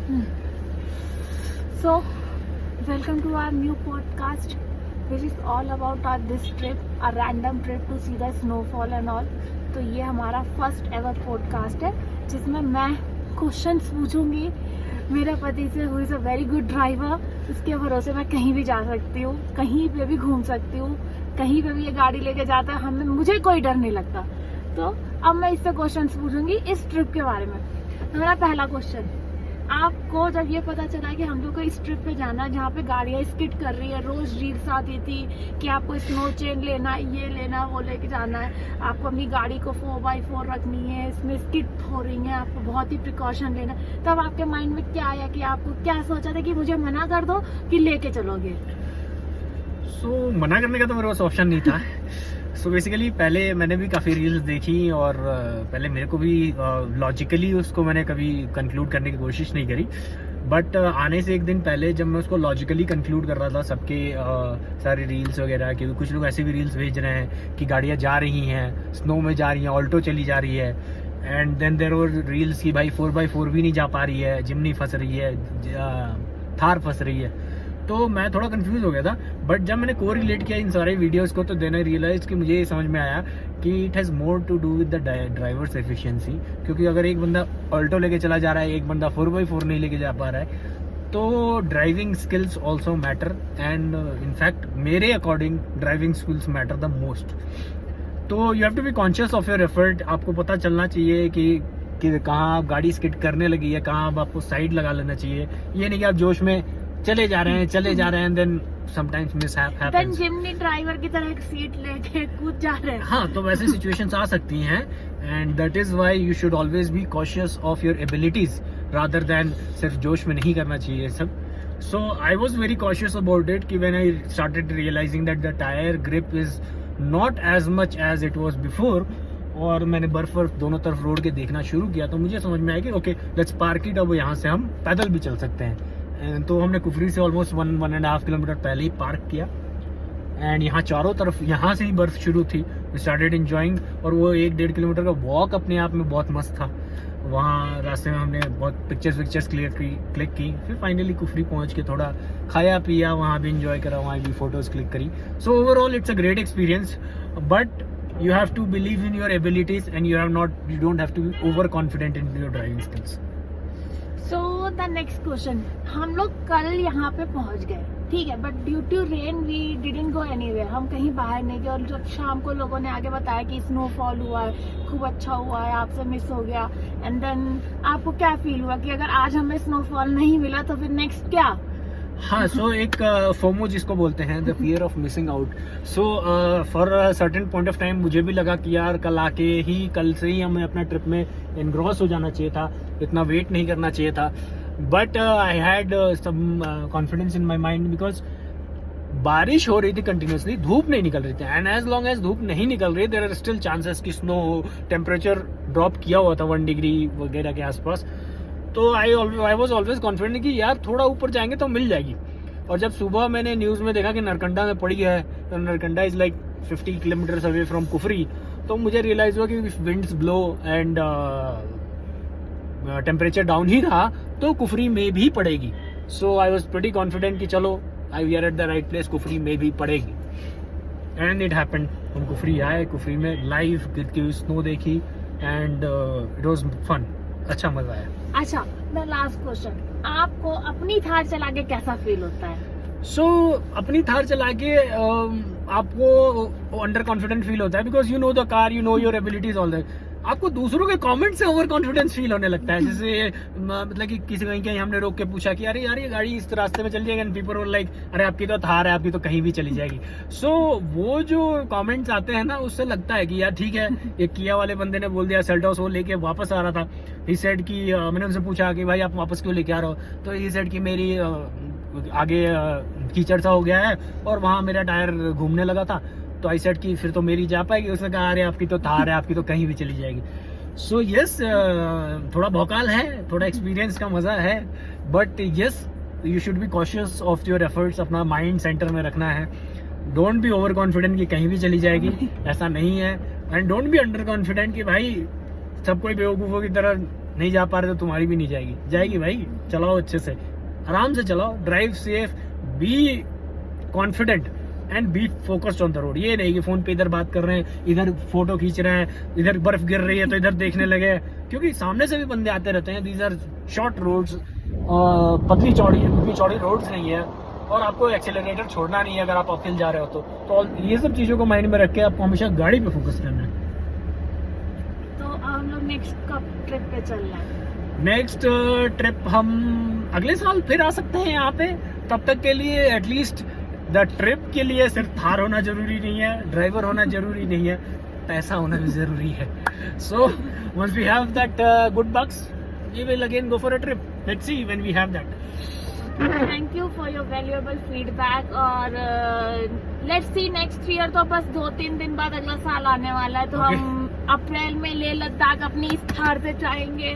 So, welcome to our new podcast, which is all about our this trip, a random trip to see the snowfall and all. तो ये हमारा first ever podcast है जिसमें मैं questions पूछूंगी मेरे पति से, who is a very good driver. उसके भरोसे मैं कहीं भी जा सकती हूँ, कहीं पे भी घूम सकती हूँ, कहीं पे भी ये गाड़ी लेके जाता है, हमें मुझे कोई डर नहीं लगता। तो अब मैं इससे क्वेश्चंस पूछूंगी इस ट्रिप के बारे में। मेरा पहला क्वेश्चन, आपको जब ये पता चला कि हम लोग को इस ट्रिप पे जाना है जहाँ पे गाड़ियाँ स्किड कर रही है, रोज रील्स आती थी कि आपको स्नो चेन लेना, ये लेना, वो लेके जाना है, आपको अपनी गाड़ी को 4x4 रखनी है, इसमें स्किड हो रही है, आपको बहुत ही प्रिकॉशन लेना, तब आपके माइंड में क्या आया कि आपको क्या सोचा था कि मुझे मना कर दो कि लेके चलोगे? मना करने का तो मेरे पास ऑप्शन नहीं था। बेसिकली पहले मैंने भी काफ़ी रील्स देखी और पहले मेरे को भी लॉजिकली उसको मैंने कभी कंक्लूड करने की कोशिश नहीं करी। बट आने से एक दिन पहले जब मैं उसको लॉजिकली कंक्लूड कर रहा था सबके सारे रील्स वगैरह, क्योंकि कुछ लोग ऐसे भी रील्स भेज रहे हैं कि गाड़ियाँ जा रही हैं, स्नो में जा रही हैं, ऑल्टो चली जा रही है, and then there were reels की भाई 4x4 भी नहीं जा पा रही है, जिमनी फंस रही है, थार फंस रही है। तो मैं थोड़ा कंफ्यूज हो गया था। बट जब मैंने को रिलेट किया इन सारे वीडियोस को, तो देन आई रियलाइज कि मुझे ये समझ में आया कि it has more to do with the driver's efficiency. क्योंकि अगर एक बंदा ऑल्टो लेके चला जा रहा है, एक बंदा 4x4 नहीं लेके जा पा रहा है, तो driving skills also matter. And in fact मेरे according driving skills matter the most. तो you have to be conscious of your effort. आपको पता चलना चाहिए कि कहाँ आप गाड़ी स्किड करने लगी है, कहाँ अब आपको साइड लगा लेना चाहिए। ये नहीं कि आप जोश में चले जा रहे हैं, देन समटाइम्स मिसहैप हैपेंस, जिमनी ड्राइवर की तरह एक सीट लेके कूद जा रहे हैं। हाँ, तो वैसे सिचुएशंस आ सकती हैं, and that is why you should always be cautious of your abilities rather than सिर्फ जोश में नहीं करना चाहिए सब। So I was very cautious about it कि when I started realizing that the tyre grip is not as much as it was before, और मैंने बर्फ दोनों तरफ रोड के देखना शुरू किया, तो मुझे समझ में आया कि ओके लेट्स पार्क इट। अब यहाँ से हम पैदल भी चल सकते हैं। तो हमने कुफरी से ऑलमोस्ट 1.5 किलोमीटर पहले ही पार्क किया, एंड यहाँ चारों तरफ यहाँ से ही बर्फ शुरू थी। वी स्टार्टेड एंजॉइंग, और वो 1-1.5 किलोमीटर का वॉक अपने आप में बहुत मस्त था। वहाँ रास्ते में हमने बहुत पिक्चर्स क्लिक की, फिर फाइनली कुफरी पहुँच के थोड़ा खाया पिया, वहाँ भी इंजॉय करा, वहाँ भी फोटोज़ क्लिक करी। So overall it's a great experience, but you have to believe in your abilities and you don't have to be overconfident in your driving skills. So the next question, हम लोग कल यहाँ पे पहुँच गए, ठीक है, but due to rain we didn't go anywhere, हम कहीं बाहर नहीं गए। और जब शाम को लोगों ने आगे बताया कि स्नोफॉल हुआ है, खूब अच्छा हुआ है, आपसे मिस हो गया, एंड देन आपको क्या फील हुआ कि अगर आज हमें स्नोफॉल नहीं मिला तो फिर नेक्स्ट क्या? हाँ, सो एक फोमो जिसको बोलते हैं, the fear of missing out. So for a certain point of time मुझे भी लगा कि यार कल से ही हमें अपना ट्रिप में एनग्रॉस हो जाना चाहिए था, इतना वेट नहीं करना चाहिए था। But I had some confidence in my mind, because बारिश हो रही थी कंटिन्यूसली, धूप नहीं निकल रही थी, एंड एज लॉन्ग एज धूप नहीं निकल रही, देयर आर स्टिल चांसेस कि स्नो हो। टेम्परेचर ड्रॉप किया हुआ था 1 डिग्री वगैरह के आसपास। तो आई वॉज ऑलवेज कॉन्फिडेंट कि यार थोड़ा ऊपर जाएंगे तो मिल जाएगी। और जब सुबह मैंने न्यूज़ में देखा कि नरकंडा में पड़ी है, तो Narkanda is like 50 kilometres away from Kufri, तो मुझे रियलाइज़ हुआ कि winds blow and temperature down ही रहा तो कुफरी में भी पड़ेगी। So I was pretty confident कि चलो we are at the right place, Kufri में भी पड़ेगी। And it happened. हम कुफरी आए, कुफरी में लाइव गिरती हुई स्नो देखी, एंड इट वॉज फन, अच्छा मजा आया। अच्छा, द लास्ट क्वेश्चन, आपको अपनी थार चला के कैसा फील होता है? अपनी थार चला के आपको अंडर कॉन्फिडेंट फील होता है, because you know the car, you know your abilities, all that. आपको दूसरों के कमेंट से ओवर कॉन्फिडेंस फील होने लगता है। जैसे मतलब कि किसी कहीं हमने रोक के पूछा कि अरे यार ये गाड़ी इस रास्ते में चल जाएगी, एंड पीपल वर लाइक अरे आपकी तो थार है, आपकी तो कहीं भी चली जाएगी। सो वो जो कमेंट्स आते हैं ना, उससे लगता है कि यार ठीक है, ये किया वाले बंदे ने बोल दिया, सेल्टॉस वो लेके वापस आ रहा था, ही सेड कि मैंने उनसे पूछा कि भाई आप वापस क्यों लेके आ रहे हो, तो ही सेड कि मेरी आगे कीचड़ सा हो गया है और वहाँ मेरा टायर घूमने लगा था, तो आई सेड कि फिर तो मेरी जा पाएगी। उसने कहा अरे आपकी तो थार है, आपकी तो कहीं भी चली जाएगी। सो यस, थोड़ा भौकाल है, थोड़ा एक्सपीरियंस का मजा है, but yes you should be cautious of your efforts. अपना माइंड सेंटर में रखना है। डोंट बी ओवर कॉन्फिडेंट कि कहीं भी चली जाएगी, ऐसा नहीं है। And don't be under confident कि भाई सब कोई बेवकूफ़ों की तरह नहीं जा पा रहे तो तुम्हारी भी नहीं जाएगी, जाएगी भाई। चलाओ अच्छे से, आराम से चलाओ, drive safe, be confident and be focused on the road. ये नहीं कि फोन पे इधर बात कर रहे हैं, इधर फोटो खींच रहे हैं, इधर बर्फ गिर रही है तो इधर देखने लगे, क्योंकि सामने से भी बंदे आते रहते हैं। दीज आर शॉर्ट रोड्स, पतली चौड़ी रोड्स नहीं है, और आपको एक्सेलरेटर छोड़ना नहीं है अगर आप अपहिल जा रहे हो तो ये सब चीजों को माइंड में रख के आपको हमेशा गाड़ी पे फोकस करना है। तो हम लोग नेक्स्ट कब ट्रिप पे चल रहे हैं? नेक्स्ट ट्रिप हम अगले साल फिर आ सकते हैं यहाँ पे। तब तक के लिए एटलीस्ट द ट्रिप के लिए सिर्फ थार होना जरूरी नहीं है, ड्राइवर होना जरूरी नहीं है, पैसा होना भी जरूरी है। So once we have that good bucks we will again go for a trip. Let's see when we have that. Thank you for your valuable feedback, और लेट्स सी नेक्स्ट ईयर, तो बस 2-3 दिन बाद अगला साल आने वाला है, तो हम अप्रैल में लेह लद्दाख अपनी इस थार से जाएंगे।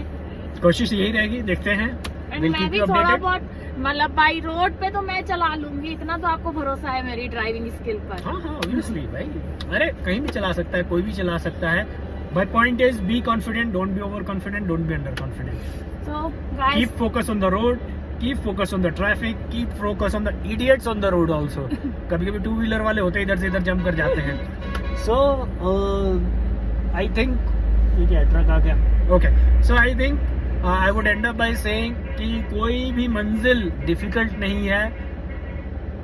कोशिश यही रहेगी, देखते हैं। एंड मैं भी थोड़ा बहुत मतलब बाई रोड पे तो मैं चला लूंगी, इतना तो आपको भरोसा है मेरी ड्राइविंग स्किल पर। हाँ ऑब्वियसली भाई, अरे कहीं भी चला सकता है, कोई भी चला सकता है, but point is be confident, don't be over confident, don't be under confident. So guys, keep focus on the road, keep focus on the traffic, keep focus on the idiots on the road also. कभी कभी 2 wheeler वाले होते हैं, इधर से इधर jump कर जाते हैं। सो आई थिंक ठीक है, ट्रक आ गया। Okay, so I think I would and up by saying कि कोई भी मंजिल डिफिकल्ट नहीं है,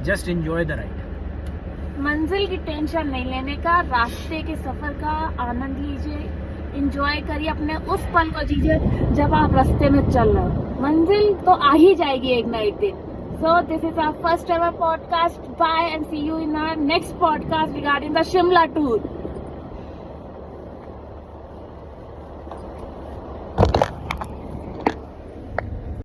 जस्ट एंजॉय द राइड। मंजिल की टेंशन नहीं लेने का, रास्ते के सफर का आनंद लीजिए, एंजॉय करिए, अपने उस पल को जीजिए जब आप रास्ते में चल रहे हो। मंजिल तो आ ही जाएगी एक ना एक दिन। So this is our first ever podcast, bye and see you in our next podcast regarding the Shimla tour.